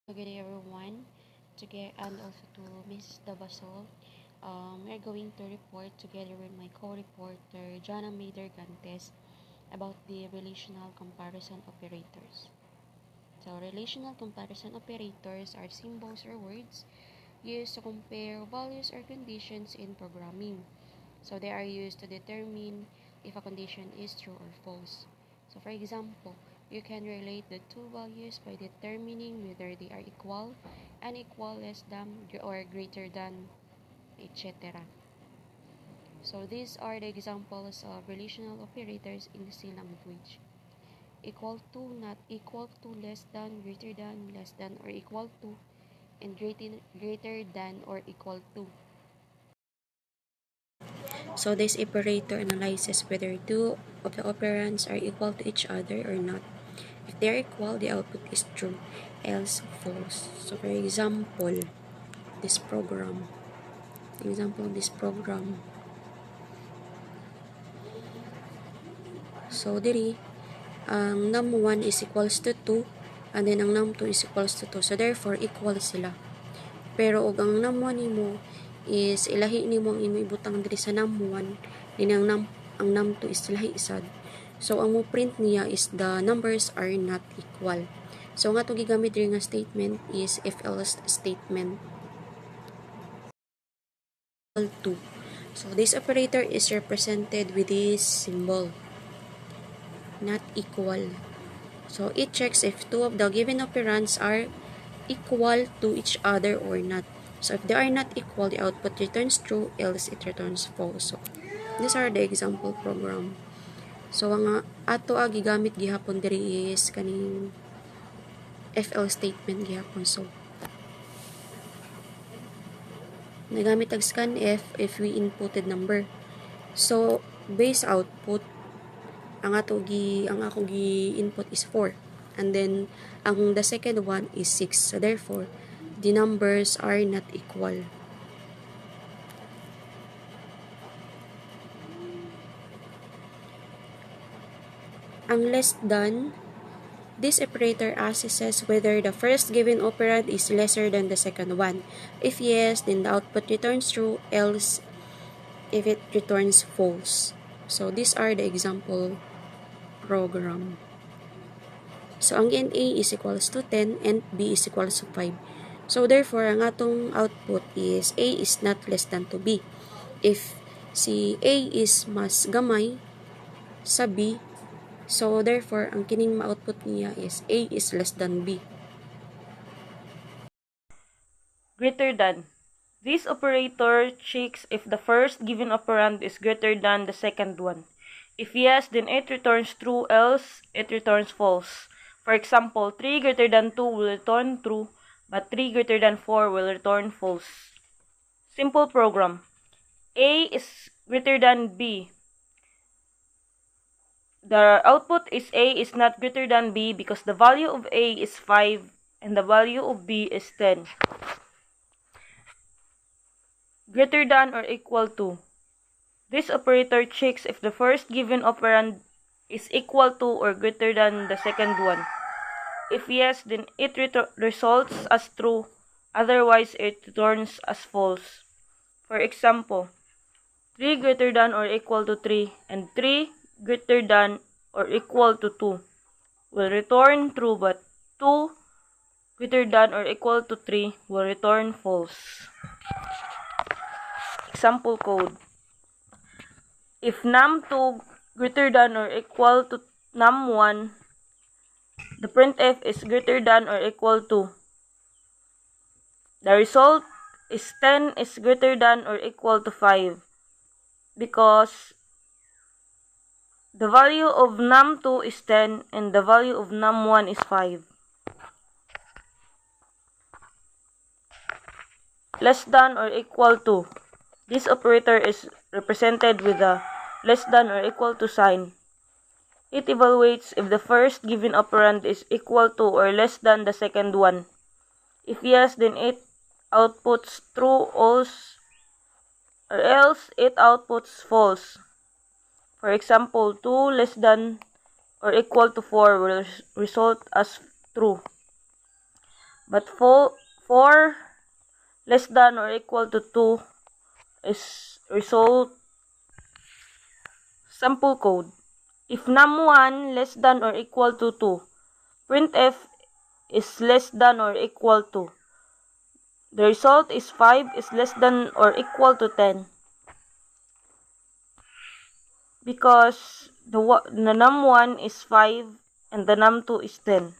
Good day everyone, and also to Miss Dabasol. We are going to report together with my co-reporter Jana Mader Gantes about the relational comparison operators. So relational comparison operators are symbols or words used to compare values or conditions in programming. So they are used to determine if a condition is true or false. So for example, you can relate the two values by determining whether they are equal, unequal, less than, or greater than, etc. So these are the examples of relational operators in the C language. Equal to, not equal to, less than, less than, or equal to, and greater than or equal to. So this operator analyzes whether two of the operands are equal to each other or not. If they are equal, the output is true, else false. So for example, this program. So diri, ang num1 is equals to 2, and then ang num2 is equals to 2. So therefore, equal sila. Pero og ang num1 nimo is ilahi nimo ang imo ibutang diri sa num1, din ang num2 is ilahi sad. So ang mo print niya is the numbers are not equal. So nga to gigamit diri nga statement is if else statement. 2. So this operator is represented with this symbol, not equal. So it checks if two of the given operands are equal to each other or not. So if they are not equal, the output returns true, else it returns false. So these are the example program. So ang ato gigamit gihapon diri is kaning FL statement gihapon. So nagamit ang scanf if we inputted number. So base output ang ako gi-input is 4, and then ang the second one is 6. So therefore the numbers are not equal. Ang less than, this operator assesses whether the first given operand is lesser than the second one. If yes, then the output returns true, else if it returns false. So these are the example program. So ang NA is equals to 10 and B is equals to 5. So therefore, ang atong output is A is not less than to B. If si A is mas gamay sa B, so therefore, ang kining ma-output niya is A is less than B. Greater than. This operator checks if the first given operand is greater than the second one. If yes, then it returns true, else it returns false. For example, 3 greater than 2 will return true, but 3 greater than 4 will return false. Simple program. A is greater than B. The output is A is not greater than B because the value of A is 5 and the value of B is 10. Greater than or equal to. This operator checks if the first given operand is equal to or greater than the second one. If yes, then it results as true, otherwise it returns as false. For example, 3 greater than or equal to 3 and 3 greater than or equal to 2 will return true, but 2 greater than or equal to 3 will return false. Example code. If num2 greater than or equal to num1, the printf is greater than or equal to. The result is 10 is greater than or equal to 5 because the value of num2 is 10 and the value of num1 is 5. Less than or equal to. This operator is represented with a less than or equal to sign. It evaluates if the first given operand is equal to or less than the second one. If yes, then it outputs true, or else it outputs false. For example, 2 less than or equal to 4 will result as true. But 4 less than or equal to 2 is result. Sample code. If num1 less than or equal to 2, printf is less than or equal to. The result is 5 is less than or equal to 10. Because the num1 is 5 and the num2 is 10.